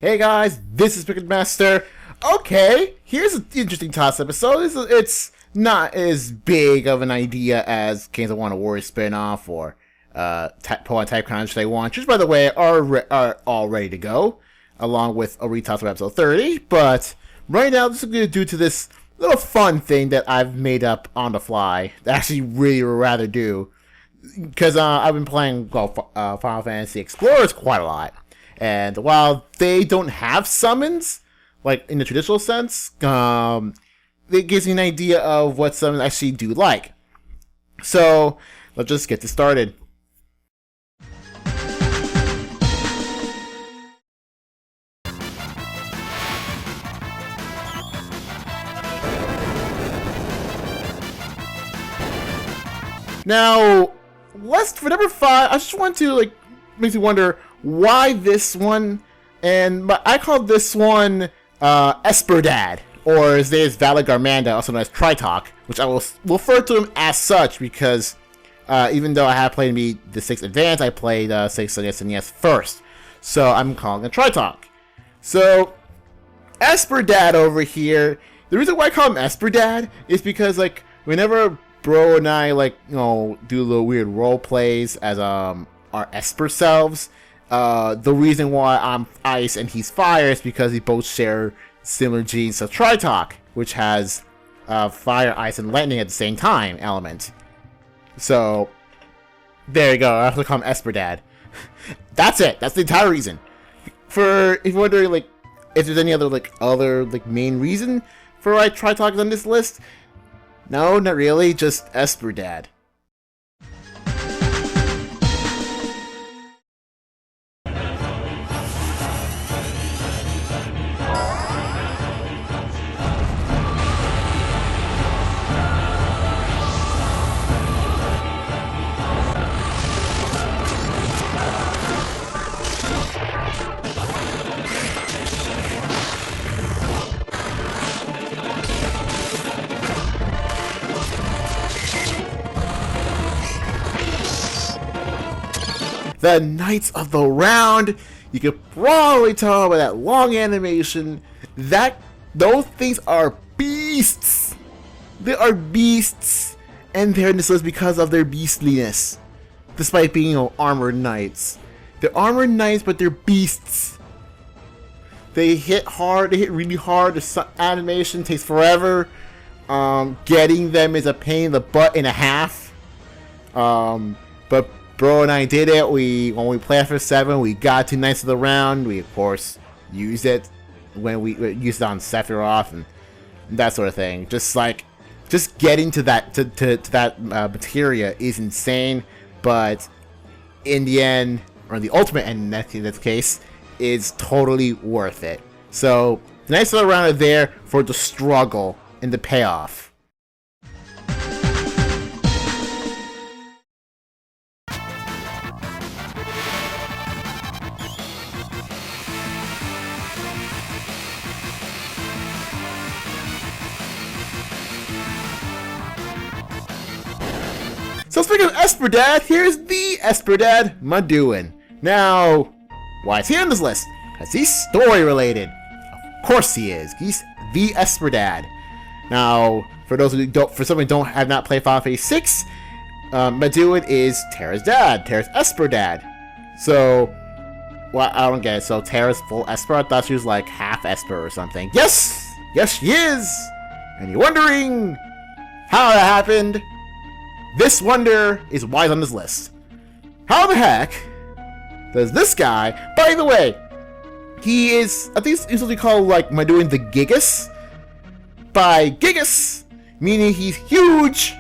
Hey guys, this is Picked Master. Okay, here's an interesting toss episode. It's not as big of an idea as Kings of Wonder Warrior spinoff or Pokemon Type Crunch They Want, which by the way are all ready to go, along with a retoss of episode 30. But right now, this is going to do to this little fun thing that I've made up on the fly that I actually really would rather do. Because I've been playing Final Fantasy Explorers quite a lot. And while they don't have summons, like in the traditional sense, it gives me an idea of what summons actually do like. So, let's just get this started. Now, for number 5, I just want to, makes me wonder why this one, and I called this one Esperdad, or his name is Valagarmanda, also known as Tritok, which I will refer to him as such because even though I have played the 6 Advance, I played 6 on SNES first, so I'm calling it Tritok. So, Esperdad over here, the reason why I call him Esperdad is because, whenever Bro and I, do little weird role plays as, our Esper selves. The reason why I'm ice and he's fire is because we both share similar genes to Tritok, which has fire, ice, and lightning at the same time element. So, there you go. I have to call him Esperdad. That's it. That's the entire reason. If you're wondering, if there's any other main reason for why Tritok is on this list, no, not really. Just Esperdad. The Knights of the Round. You can probably tell by that long animation that those things are beasts. They are beasts, and they're in this list because of their beastliness, despite being armored knights. They're armored knights, but they're beasts. They hit hard. They hit really hard. The animation takes forever. Getting them is a pain in the butt and a half. But Bro and I did it. When we played for 7, we got to Knights of the Round. We of course used it when we used it on Sephiroth and that sort of thing. Just getting to that materia is insane, but in the end, or the ultimate end in this case, is totally worth it. So the Knights of the Round are there for the struggle and the payoff. So speaking of Esperdad, here's the Esperdad Maduin. Now, why is he on this list? Because he's story related. Of course he is. He's the Esperdad. Now, for those who have not played Final Fantasy 6, Maduin is Terra's dad. Terra's Esperdad. So, well, I don't get it. So Terra's full Esper? I thought she was like half Esper or something. Yes! Yes, she is! And you're wondering how that happened? This wonder is why he's on this list. How the heck does this guy, by the way, he is, I think he's what we call Maduin the Gigas. By Gigas, meaning he's huge,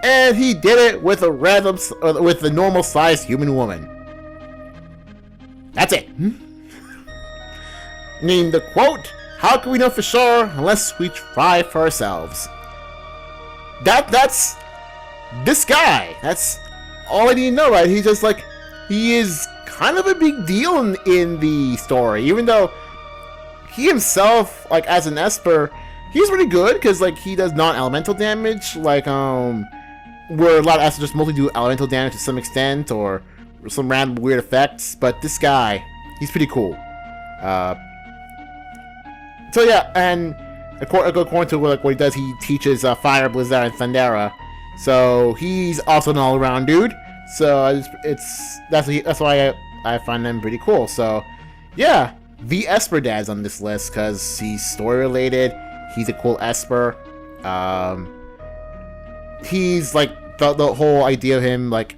and he did it with a normal sized human woman. That's it. Name the quote, how can we know for sure unless we try for ourselves? That's this guy. That's all I need to know, right? He's just he is kind of a big deal in the story, even though he himself, as an Esper, he's really good because he does non-elemental damage, where a lot of Espers just mostly do elemental damage to some extent or some random weird effects. But this guy, he's pretty cool. So yeah, and according to what he does, he teaches Fire, Blizzard, and Thundera. So he's also an all-around dude. So that's why I find them pretty cool. So yeah, the Esper Dad's on this list because he's story related. He's a cool Esper. He's like the whole idea of him, like,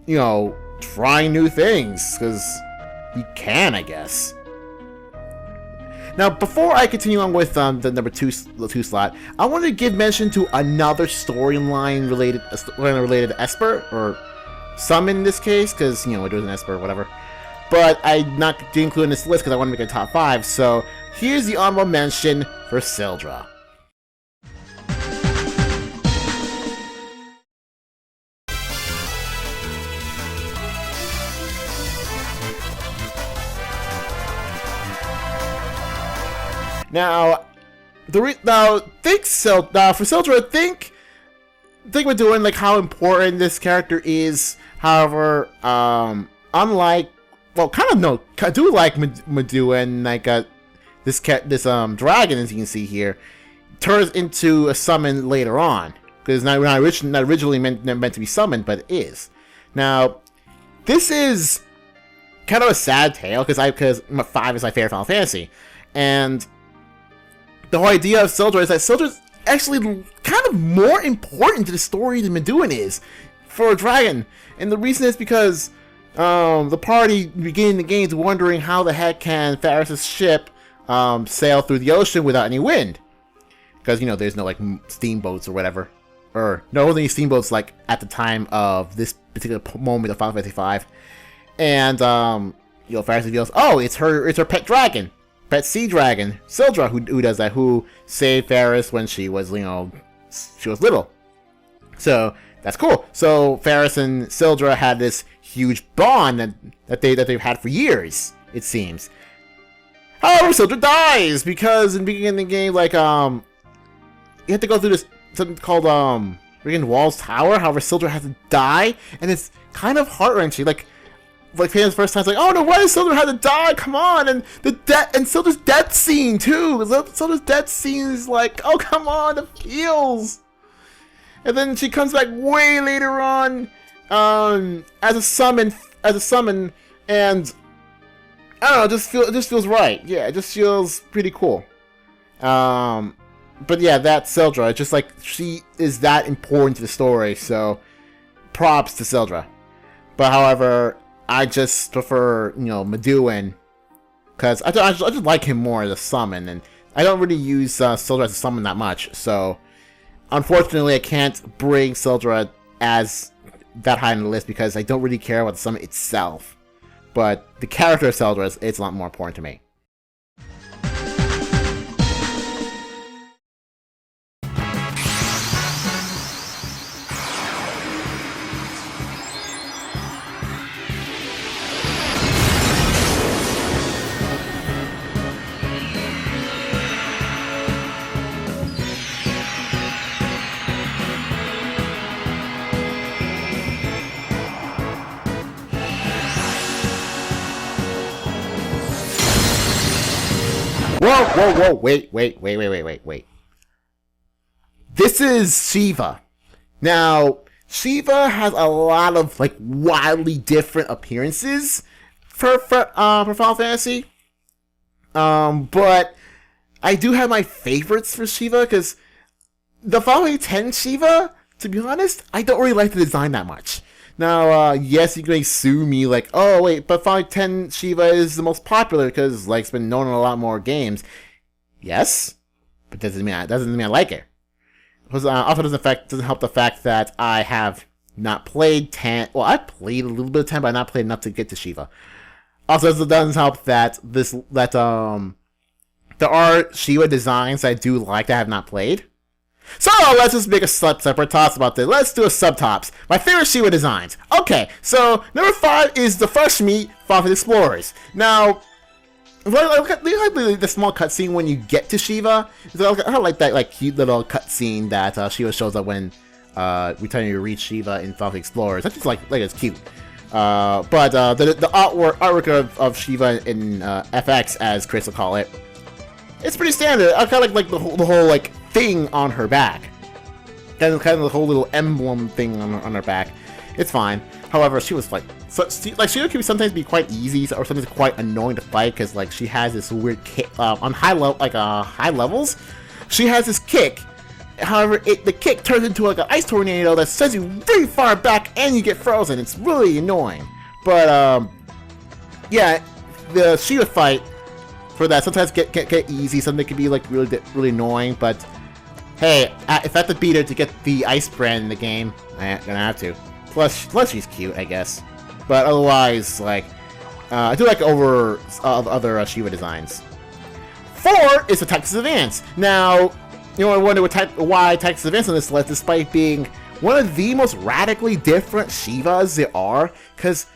you know, trying new things because he can, I guess. Now, before I continue on with the number two slot, I want to give mention to another storyline related to Esper, or Summon in this case, because, you know, it was an Esper or whatever. But I didn't include in this list because I want to make a top 5, so here's the honorable mention for Sildra. Now, for Sildra, think we're doing like how important this character is. However, unlike, well, kind of no, I do like Meduan, like this dragon, as you can see here, turns into a summon later on because not originally meant to be summoned, but it is. Now, this is kind of a sad tale because 5 is my favorite Final Fantasy, and the whole idea of Sildra is that Sildra's actually kind of more important to the story than Meduan is for a dragon. And the reason is because the party beginning the game is wondering how the heck can Faris' ship sail through the ocean without any wind. Because, you know, there's no, like, steamboats or whatever. Or, no, only steamboats, like, at the time of this particular moment of Final Fantasy V. And, you know, Faris reveals, oh, it's her pet dragon. Pet sea dragon, Sildra, who does that, who saved Faris when she was, you know, she was little. So that's cool. So Faris and Sildra had this huge bond that they've had for years, it seems. However, Sildra dies because in the beginning of the game, like you have to go through this something called freaking Walls Tower. However, Sildra has to die, and it's kind of heart-wrenching. Like Pam's first time, it's like, oh no, why does Sildra have to die? Come on, and Sildra's death scene too. Sildra's death scene is like, oh come on, the feels. And then she comes back way later on, as a summon, and I don't know, it just feels right. Yeah, it just feels pretty cool. But yeah, that's Sildra. It's just like she is that important to the story, so props to Sildra. But however, I just prefer, you know, Meduan, because I just like him more as a summon, and I don't really use Sildra as a summon that much, so unfortunately I can't bring Sildra as that high on the list because I don't really care about the summon itself. But the character of Sildra it's a lot more important to me. Whoa, wait. This is Shiva. Now, Shiva has a lot of, like, wildly different appearances for Final Fantasy. But I do have my favorites for Shiva, because the Final Fantasy X Shiva, to be honest, I don't really like the design that much. Now, yes, you may sue me like, oh wait, but Final Fantasy X Shiva is the most popular because, like, it's been known in a lot more games. Yes, but doesn't mean I like it. Also doesn't help the fact that I have not played 10. Well, I played a little bit of 10, but I not played enough to get to Shiva. Also, it doesn't help that there are Shiva designs I do like that I have not played. So let's just make a separate toss about this. Let's do a subtops. My favorite Shiva designs. Okay, so number 5 is the first meet Final Fantasy Explorers. Now, look at the small cutscene when you get to Shiva. I like that like cute little cutscene that Shiva shows up when returning to reach Shiva in Final Fantasy Explorers. I just like it's cute. The artwork of Shiva in FX, as Chris will call it, it's pretty standard. I kind of like the whole like thing on her back, kind of the whole little emblem thing on her back. It's fine. However, she was like, Shiva can sometimes be quite easy or sometimes quite annoying to fight because like she has this weird kick on high levels. She has this kick. However, the kick turns into like an ice tornado that sends you very far back and you get frozen. It's really annoying. But yeah, the Shiva fight for that sometimes get easy. Something can be like really annoying. But hey, if I have to beat her to get the ice brand in the game, I'm gonna have to. Plus she's cute, I guess. But otherwise, like I do like other Shiva designs. 4 is the Tactics Advance. Now, you know, I wonder why Tactics Advance on this list, despite being one of the most radically different Shivas there are. Because,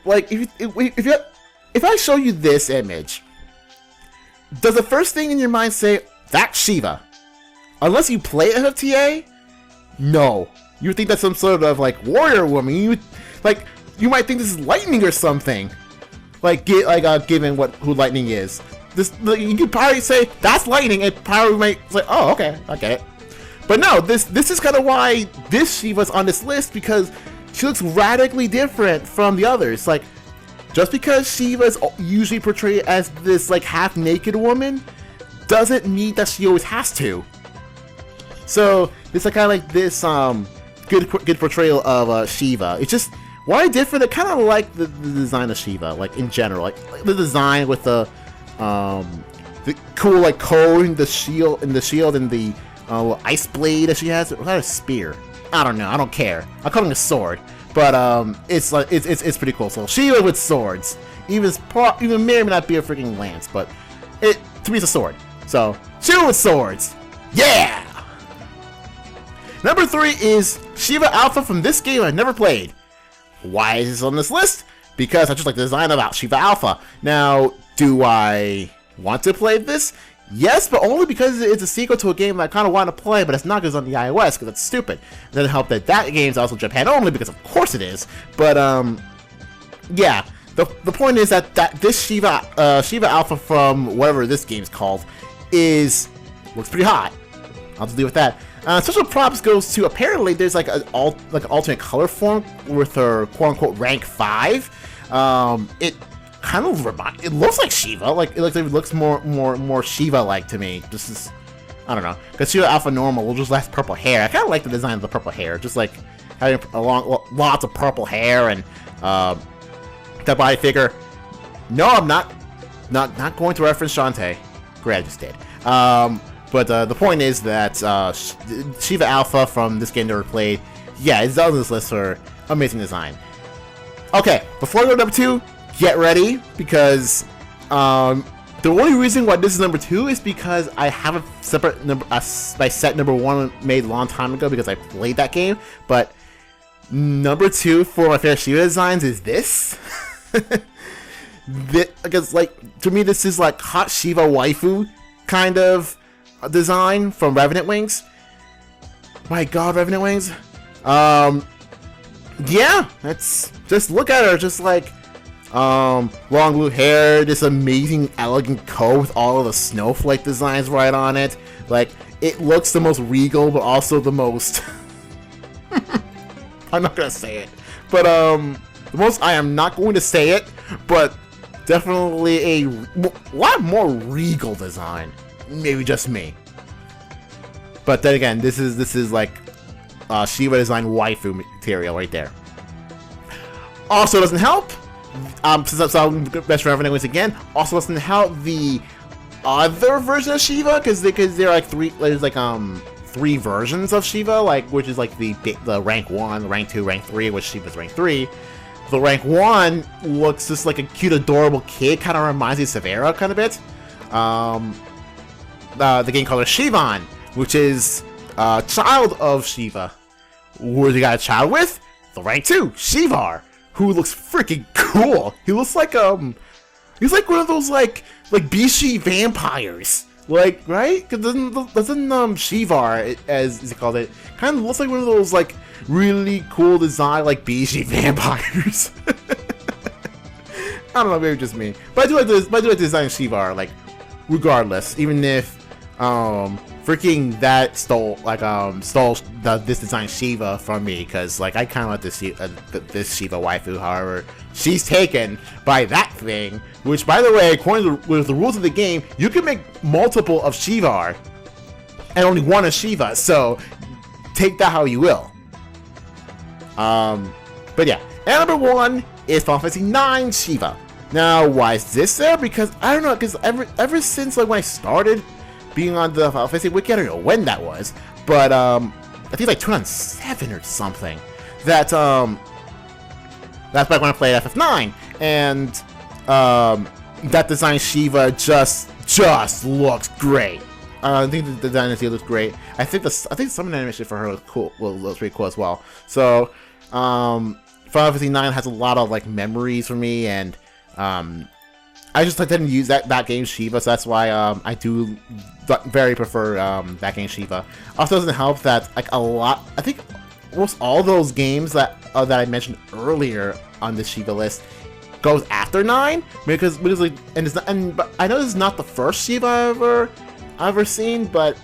like, if I show you this image, does the first thing in your mind say, that's Shiva? Unless you play FFTA? No. You would think that's some sort of, like, warrior woman. You might think this is Lightning or something. Given who Lightning is. You could probably say, that's Lightning, and probably might say, oh, okay, I get it. But no, this is kind of why this Shiva's on this list, because she looks radically different from the others. Like, just because Shiva's usually portrayed as this, like, half-naked woman, doesn't mean that she always has to. So, this is kind of like this, good portrayal of, Shiva. It's just, why different? I kind of like the design of Shiva, like, in general. Like the design with the cool like cone, the shield and the ice blade that she has. Is that a spear? I don't know. I don't care. I call it a sword, but it's like it's pretty cool. So Shiva with swords, even may or may not be a freaking lance, but to me it's a sword. So Shiva with swords, yeah. Number 3 is Shiva Alpha from this game I've never played. Why is this on this list? Because I just like the design of Shiva Alpha. Now, do I want to play this? Yes, but only because it's a sequel to a game I kind of want to play, but it's not because it's on the iOS, because that's stupid. It doesn't help that game is also Japan only, because of course it is. But, yeah. The point is that this Shiva Alpha from whatever this game's called looks pretty hot. I'll just leave it with that. Special props goes to, apparently there's like an alternate color form with her quote-unquote rank 5. It kind of it looks like Shiva, like it looks more Shiva-like to me. Just as, I don't know, because Shiva Alpha Normal will just last purple hair. I kind of like the design of the purple hair, just like having lots of purple hair and that body figure. No, I'm not going to reference Shantae. Great, I just did. But the point is that Shiva Alpha from this game never played. Yeah, it's on this list for amazing design. Okay, before I go to number 2, get ready, because the only reason why this is number 2 is because I have a separate my set number 1 made a long time ago because I played that game. But number 2 for my favorite Shiva designs is this. Because like to me this is like hot Shiva waifu kind of design from Revenant Wings. My god, Revenant Wings. Yeah, let's just look at her, just like long blue hair, this amazing elegant coat with all of the snowflake designs right on it. Like, it looks the most regal, but also the most I'm not gonna say it, but I am not going to say it, but definitely a lot more regal design. Maybe just me. But then again, this is like Shiva design waifu material right there. Also doesn't help. Since I'm best friend once again, also doesn't help the other version of Shiva, because there are like three versions of Shiva, like which is like the rank 1, rank 2, rank 3, which Shiva's rank 3. The rank 1 looks just like a cute, adorable kid, kind of reminds me of Severa kind of bit. The game called Shivan, which is a child of Shiva. Who he got a child with? The rank 2, Shivar, who looks freaking cool. He looks like he's like one of those like Bishi vampires. Like, right? Cause doesn't Shivar, as he called it, kind of looks like one of those like really cool design like Bishi vampires. I don't know, maybe just me. But I do like this. But I do like the design of Shiva art, like regardless, even if freaking that stole this design Shiva from me, because like I kind of like this Shiva waifu. However, she's taken by that thing, which, by the way, according to the rules of the game, you can make multiple of Shiva art and only one of Shiva. So take that how you will. But yeah, and number 1 is Final Fantasy IX Shiva. Now, why is this there? Because I don't know, because ever since like when I started being on the Final Fantasy Wiki, I don't know when that was, but I think like 2007 or something. That's back when I played FF9, and that design Shiva just looks great. I think the design of Shiva looks great. I think the summon animation for her looks cool. Looks pretty cool as well. So Final Fantasy IX has a lot of like memories for me, and I just like didn't use that game Shiva, so that's why I do very prefer that game Shiva. Also, doesn't help that like I think almost all those games that I mentioned earlier on this Shiva list goes after 9, because like, but I know this is not the first Shiva I've ever seen, but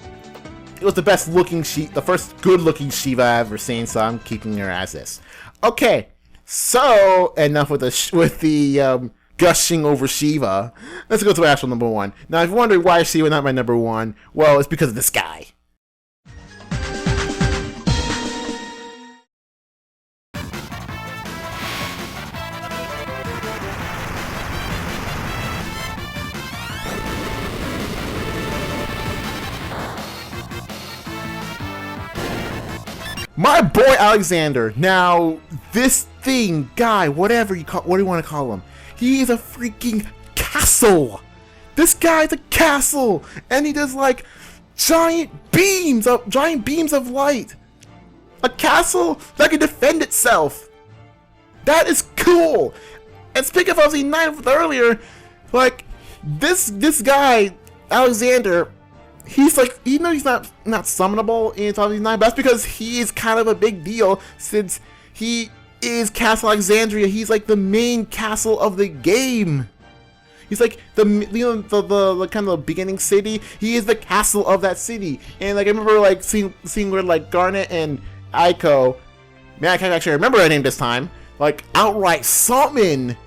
it was the best looking the first good looking Shiva I've ever seen, so I'm keeping her as this. Okay, so enough with the gushing over Shiva. Let's go to actual number 1. Now, if you're wondering why is Shiva not my number 1, well, it's because of this guy. My boy Alexander. Now, this thing, guy, what do you want to call him? He is a freaking castle. This guy's a castle, and he does like giant beams of light. A castle that can defend itself. That is cool. And speaking of Final Fantasy 9 earlier, like this guy Alexander, he's like, even though he's not summonable in Final Fantasy 9, but that's because he is kind of a big deal since he is Castle Alexandria. He's like the main castle of the game. He's like the kind of beginning city. He is the castle of that city. And like I remember like seeing where like Garnet and Aiko, man, I can't actually remember her name this time, like outright summon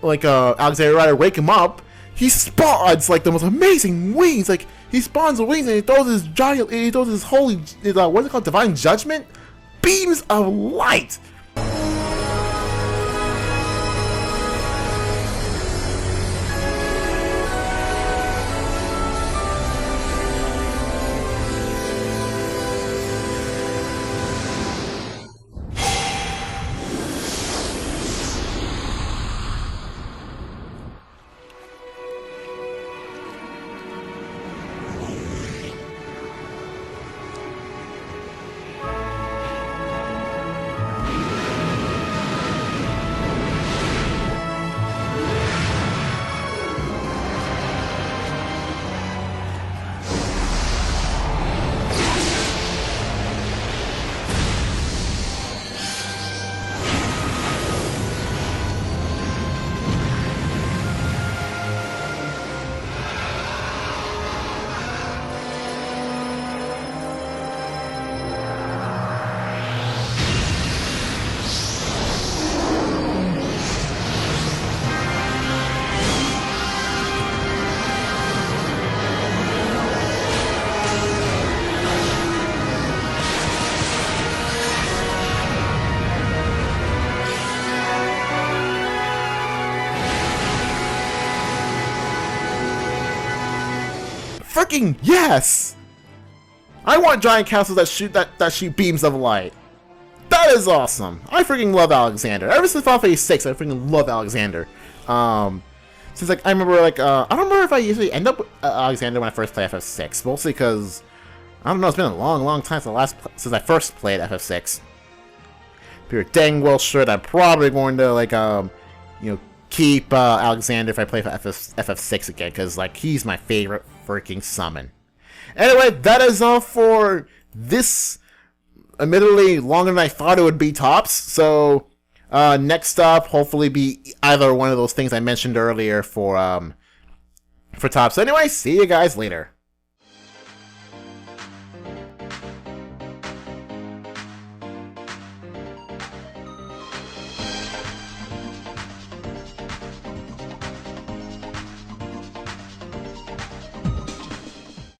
like Alexander Ryder, wake him up. He spawns like the most amazing wings. Like he spawns the wings and he throws his holy, what's it called, divine judgment, beams of light. Freaking yes! I want giant castles that shoot beams of light. That is awesome. I freaking love Alexander. Ever since Final Fantasy 6, I freaking love Alexander. Since like I remember like I don't remember if I usually end up with Alexander when I first played FF6, mostly because I don't know. It's been a long time since I first played FF6. But you're dang well sure that I'm probably going to like keep Alexander if I play for FF6 again, because like he's my favorite freaking summon. Anyway, that is all for this admittedly longer than I thought it would be tops. So Next up, hopefully be either one of those things I mentioned earlier for top. So anyway, see you guys later.